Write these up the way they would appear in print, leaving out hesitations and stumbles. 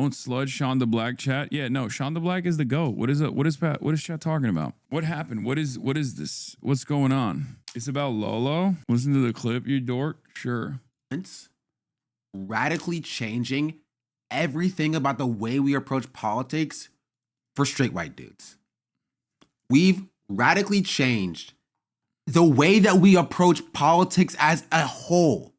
don't sludge Sean the Black, chat. Yeah, no, Sean the Black is the GOAT. What is it? What is chat talking about? What happened? What is this? What's going on? It's about Lolo. Listen to the clip, you dork. Sure. Radically changing everything about the way we approach politics for straight white dudes. We've radically changed the way that we approach politics as a whole.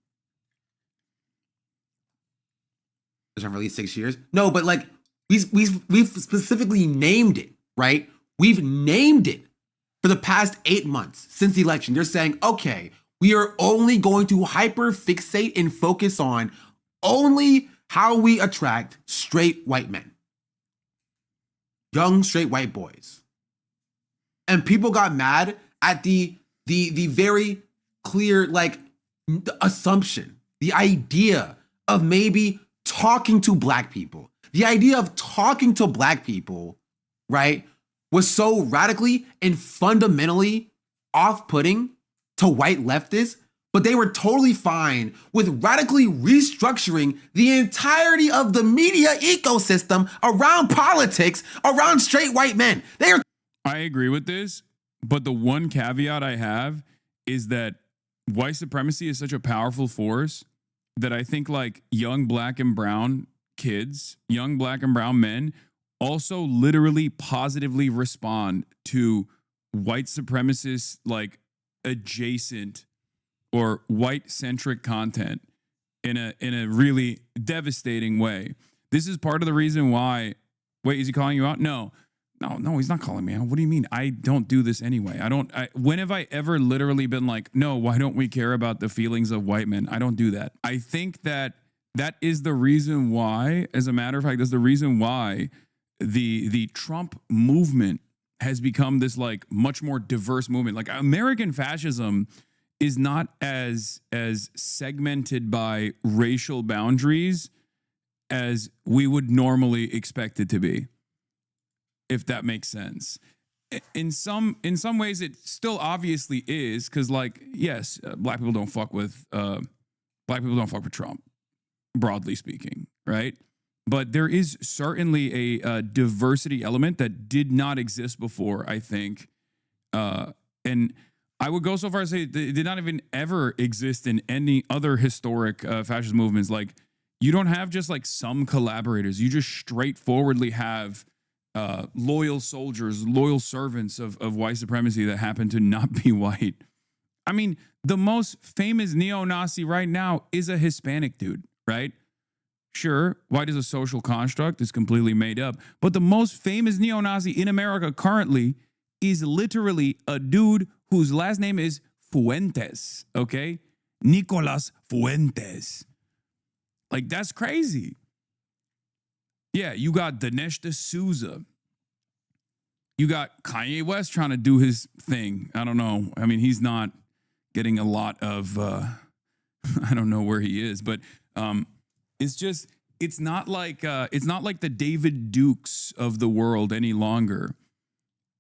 There's not really 6 years. No, but like we've specifically named it, right? We've named it for the past 8 months since the election. They're saying, okay, we are only going to hyper fixate and focus on only how we attract straight white men. Young straight white boys. And people got mad at the very clear like assumption, the idea of maybe talking to black people. The idea of talking to black people, right, was so radically and fundamentally off-putting to white leftists, but they were totally fine with radically restructuring the entirety of the media ecosystem around politics, around straight white men. I agree with this, but the one caveat I have is that white supremacy is such a powerful force that I think like young black and brown kids, young black and brown men also literally positively respond to white supremacist like adjacent or white-centric content in a really devastating way. This is part of the reason why. Wait, is he calling you out? No, he's not calling me out. What do you mean? I don't do this anyway. When have I ever literally been like, no, why don't we care about the feelings of white men? I don't do that. I think that is the reason why, as a matter of fact, that's the reason why the Trump movement has become this like much more diverse movement. Like American fascism is not as segmented by racial boundaries as we would normally expect it to be, if that makes sense. In some ways, it still obviously is, because like, yes, black people don't fuck with Trump, broadly speaking, right? But there is certainly a diversity element that did not exist before, I think, and I would go so far as to say it did not even ever exist in any other historic fascist movements. Like, you don't have just like some collaborators. You just straightforwardly have loyal soldiers, loyal servants of white supremacy that happen to not be white. I mean, the most famous neo-Nazi right now is a Hispanic dude, right? Sure, white is a social construct. It's completely made up. But the most famous neo-Nazi in America currently is literally a dude whose last name is Fuentes, okay? Nicolas Fuentes. Like, that's crazy. Yeah, you got Dinesh D'Souza. You got Kanye West trying to do his thing. I don't know. I mean, he's not getting a lot of, I don't know where he is, but it's not like the David Dukes of the world any longer,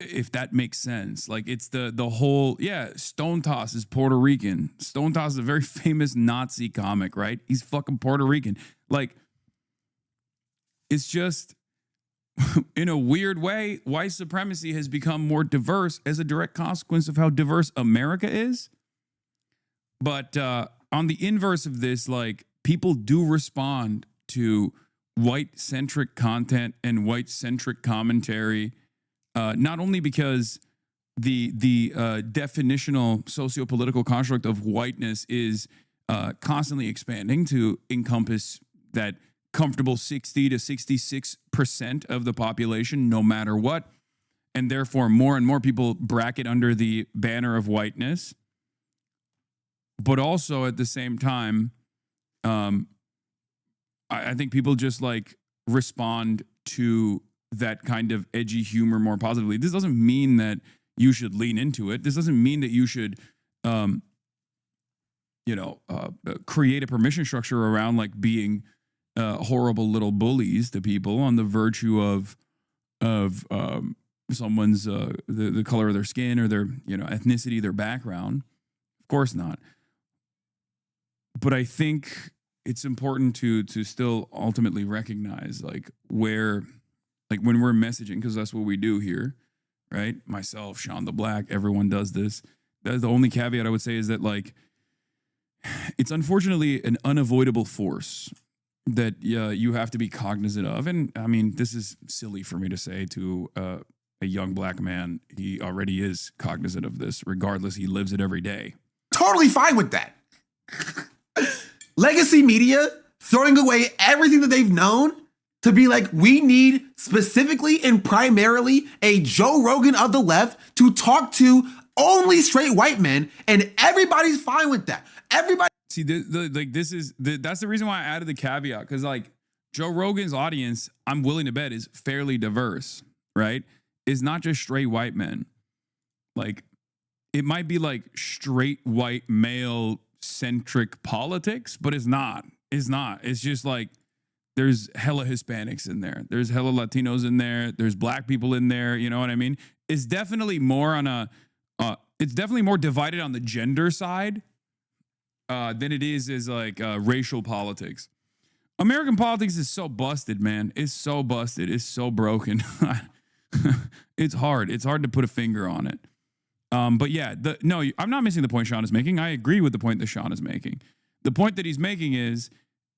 if that makes sense. Like, it's the whole, yeah, Stone Toss is Puerto Rican. Stone Toss is a very famous Nazi comic, right? He's fucking Puerto Rican. Like, it's just, in a weird way, white supremacy has become more diverse as a direct consequence of how diverse America is. But on the inverse of this, like, people do respond to white-centric content and white-centric commentary, not only because the definitional socio-political construct of whiteness is constantly expanding to encompass that comfortable 60 to 66% of the population, no matter what, and therefore more and more people bracket under the banner of whiteness, but also at the same time, I think people just like respond to that kind of edgy humor more positively. This doesn't mean that you should lean into it. This doesn't mean that you should, create a permission structure around like being horrible little bullies to people on the virtue of someone's the color of their skin or their ethnicity, their background. Of course not. But I think it's important to still ultimately recognize like where, like when we're messaging, because that's what we do here, right? Myself, Sean the Black, everyone does this. That's the only caveat I would say is that like it's unfortunately an unavoidable force that you have to be cognizant of. And I mean, this is silly for me to say to a young black man. He already is cognizant of this, regardless. He lives it every day. Totally fine with that. Legacy media throwing away everything that they've known to be like, we need specifically and primarily a Joe Rogan of the left to talk to only straight white men, and everybody's fine with that. Everybody. See, that's the reason why I added the caveat, because like Joe Rogan's audience, I'm willing to bet, is fairly diverse, right? It's not just straight white men. Like, it might be like straight white male centric politics, but it's not. It's not. It's just like there's hella Hispanics in there. There's hella Latinos in there. There's black people in there. You know what I mean? It's definitely more on a, it's definitely more divided on the gender side than it is as like racial politics. American politics is so busted, man. It's so busted. It's so broken. It's hard. It's hard to put a finger on it. But yeah, no, I'm not missing the point Sean is making. I agree with the point that Sean is making. The point that he's making is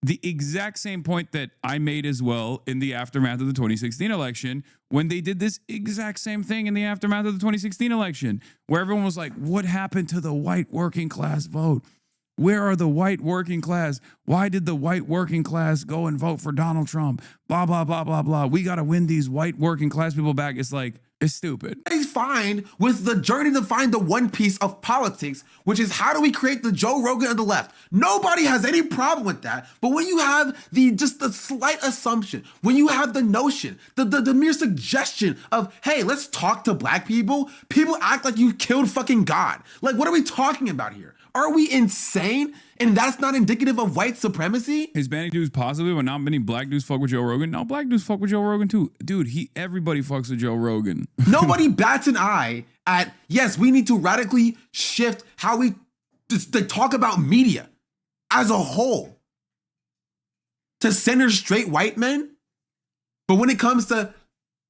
the exact same point that I made as well in the aftermath of the 2016 election, when they did this exact same thing in the aftermath of the 2016 election, where everyone was like, what happened to the white working class vote? Where are the white working class? Why did the white working class go and vote for Donald Trump? Blah, blah, blah, blah, blah. We got to win these white working class people back. It's like, it's stupid. He's fine with the journey to find the one piece of politics, which is how do we create the Joe Rogan of the left? Nobody has any problem with that. But when you have the slight assumption, when you have the notion, the mere suggestion of, hey, let's talk to black people, people act like you killed fucking God. Like, what are we talking about here? Are we insane? And that's not indicative of white supremacy? Hispanic dudes positive, but not many black dudes fuck with Joe Rogan. No, black dudes fuck with Joe Rogan too. Dude, everybody fucks with Joe Rogan. Nobody bats an eye at, yes, we need to radically shift how we talk about media as a whole to center straight white men. But when it comes to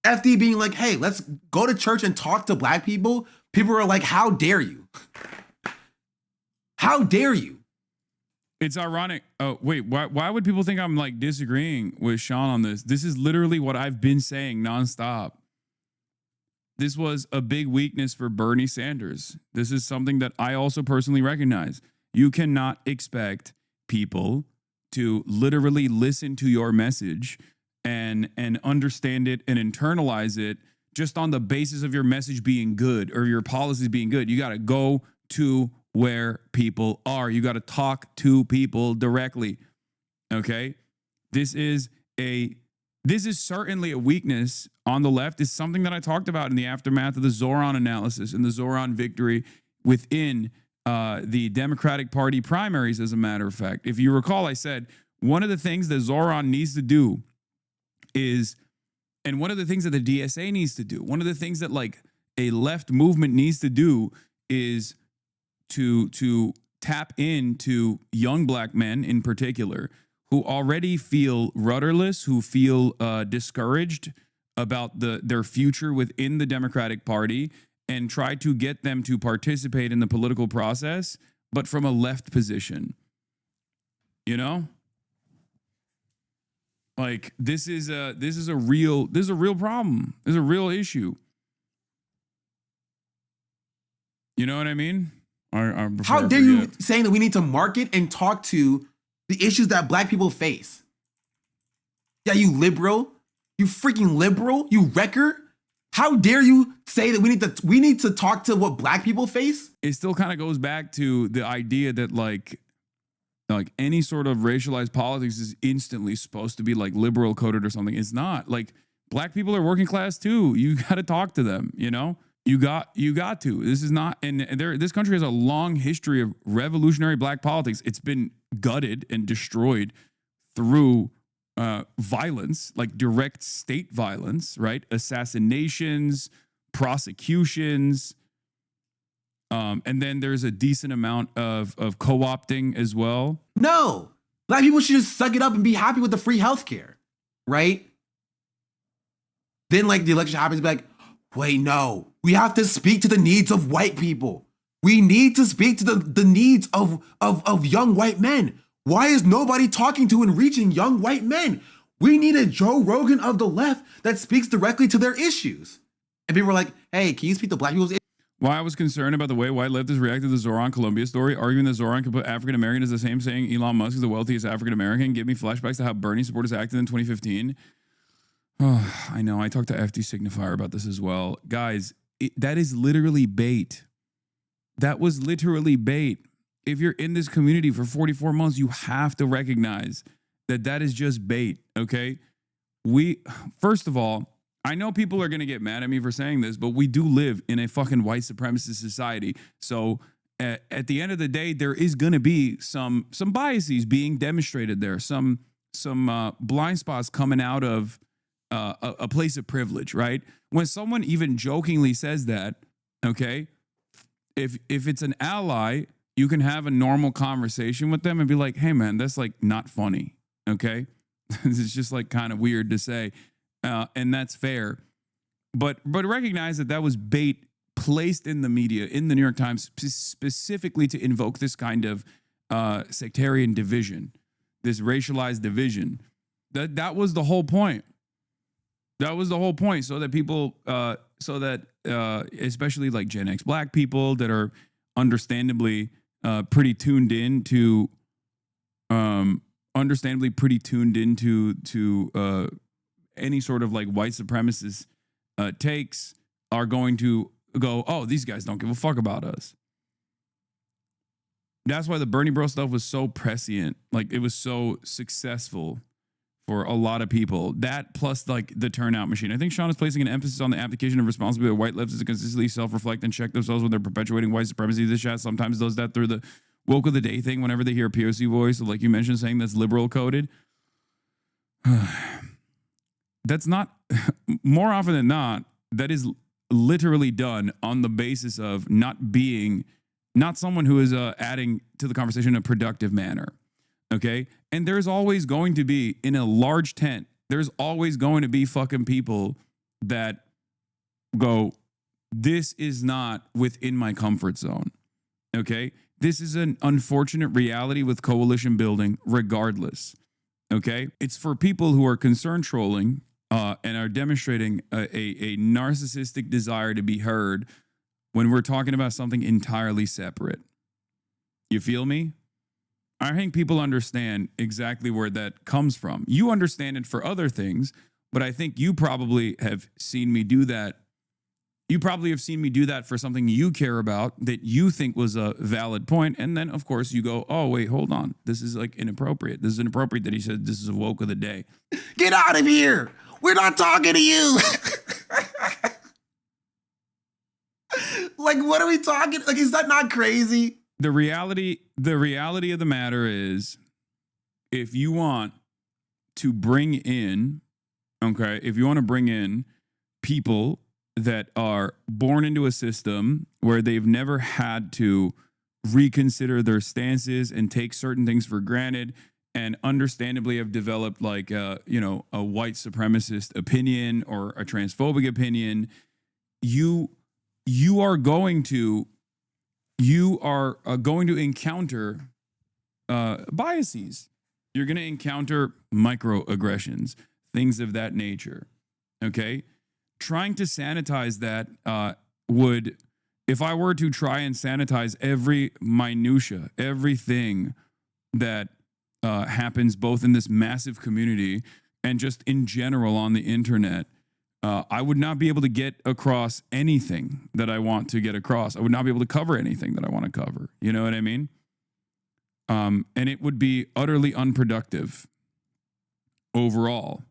FD being like, hey, let's go to church and talk to black people, people are like, how dare you? How dare you? It's ironic. Oh, wait, why would people think I'm like disagreeing with Sean on this? This is literally what I've been saying nonstop. This was a big weakness for Bernie Sanders. This is something that I also personally recognize. You cannot expect people to literally listen to your message and understand it and internalize it just on the basis of your message being good or your policies being good. You got to go to where people are. You got to talk to people directly. Okay? This is certainly a weakness on the left. It's something that I talked about in the aftermath of the Zoran analysis and the Zoran victory within the Democratic Party primaries, as a matter of fact. If you recall, I said one of the things that Zoran needs to do is, and one of the things that the DSA needs to do, one of the things that like a left movement needs to do is to tap into young black men in particular who already feel rudderless, who feel discouraged about their future within the Democratic Party, and try to get them to participate in the political process, but from a left position. You know? Like this is a real problem. This is a real issue. You know what I mean? How dare you saying that we need to market and talk to the issues that black people face? Yeah, you liberal, you freaking liberal, you wrecker. How dare you say that we need to talk to what black people face? It still kind of goes back to the idea that like any sort of racialized politics is instantly supposed to be like liberal coded or something. It's not. Like black people are working class too. You got to talk to them, you know? You got to. This is not, and this country has a long history of revolutionary black politics. It's been gutted and destroyed through violence, like direct state violence, right? Assassinations, prosecutions, and then there's a decent amount of co-opting as well. No, Black people should just suck it up and be happy with the free healthcare, right? Then like the election happens, be like, wait, no, we have to speak to the needs of white people. We need to speak to the needs of young white men. Why is nobody talking to and reaching young white men? We need a Joe Rogan of the left that speaks directly to their issues. And people were like, hey, can you speak to black people's issues? Why I was concerned about the way white leftists reacted to the Zoran Columbia story, arguing that Zoran could put African American as the same saying Elon Musk is the wealthiest African American, give me flashbacks to how Bernie supporters acted in 2015. Oh, I know. I talked to FD Signifier about this as well. Guys, that is literally bait. That was literally bait. If you're in this community for 44 months, you have to recognize that that is just bait, okay? First of all, I know people are going to get mad at me for saying this, but we do live in a fucking white supremacist society. So at the end of the day, there is going to be some biases being demonstrated there, some blind spots coming out of a place of privilege, right? When someone even jokingly says that, okay, if it's an ally, you can have a normal conversation with them and be like, hey man, that's like not funny, okay? It's just like kind of weird to say. And that's fair, but recognize that was bait placed in the media, in the New York Times, specifically to invoke this kind of sectarian division, this racialized division. That was the whole point. That was the whole point, so that people, especially like Gen X Black people that are understandably pretty tuned in to, any sort of like white supremacist takes, are going to go, oh, these guys don't give a fuck about us. That's why the Bernie Bro stuff was so prescient. Like it was so successful for a lot of people. That plus like the turnout machine. I think Sean is placing an emphasis on the application of responsibility of white leftists to consistently self-reflect and check themselves when they're perpetuating white supremacy. This chat sometimes does that through the woke of the day thing whenever they hear a POC voice, like you mentioned, saying that's liberal coded. That's not, more often than not, that is literally done on the basis of not someone who is adding to the conversation in a productive manner. Okay. And there's always going to be, in a large tent, there's always going to be fucking people that go, this is not within my comfort zone. Okay. This is an unfortunate reality with coalition building, regardless. Okay. It's for people who are concerned trolling and are demonstrating a narcissistic desire to be heard when we're talking about something entirely separate. You feel me? I think people understand exactly where that comes from. You understand it for other things, but I think you probably have seen me do that. You probably have seen me do that for something you care about that you think was a valid point. And then, of course, you go, oh, wait, hold on. This is like inappropriate. This is inappropriate that he said this is a woke of the day. Get out of here. We're not talking to you. Like, what are we talking? Like, is that not crazy? The reality of the matter is, if you want to bring in, if you want to bring in people that are born into a system where they've never had to reconsider their stances and take certain things for granted, and understandably have developed like a white supremacist opinion or a transphobic opinion, you are going to encounter biases. You're going to encounter microaggressions, things of that nature. Okay, trying to sanitize that would, if I were to try and sanitize every minutia, everything that happens both in this massive community and just in general on the internet, I would not be able to get across anything that I want to get across. I would not be able to cover anything that I want to cover. You know what I mean? And it would be utterly unproductive overall.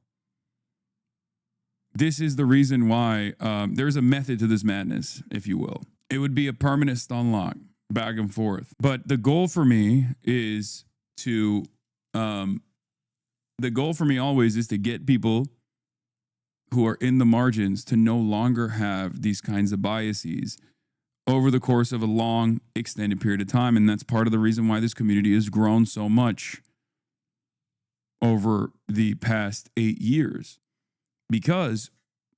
This is the reason why there's a method to this madness, if you will. It would be a permanent stun lock back and forth. But the goal for me is to, always is to get people who are in the margins to no longer have these kinds of biases over the course of a long, extended period of time. And that's part of the reason why this community has grown so much. over the past 8 years, because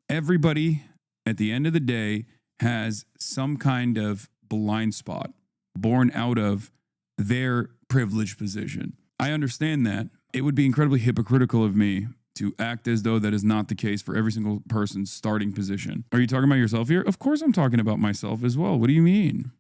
everybody at the end of the day has some kind of blind spot born out of their privileged position. I understand that. It would be incredibly hypocritical of me to act as though that is not the case for every single person's starting position. Are you talking about yourself here? Of course I'm talking about myself as well. What do you mean?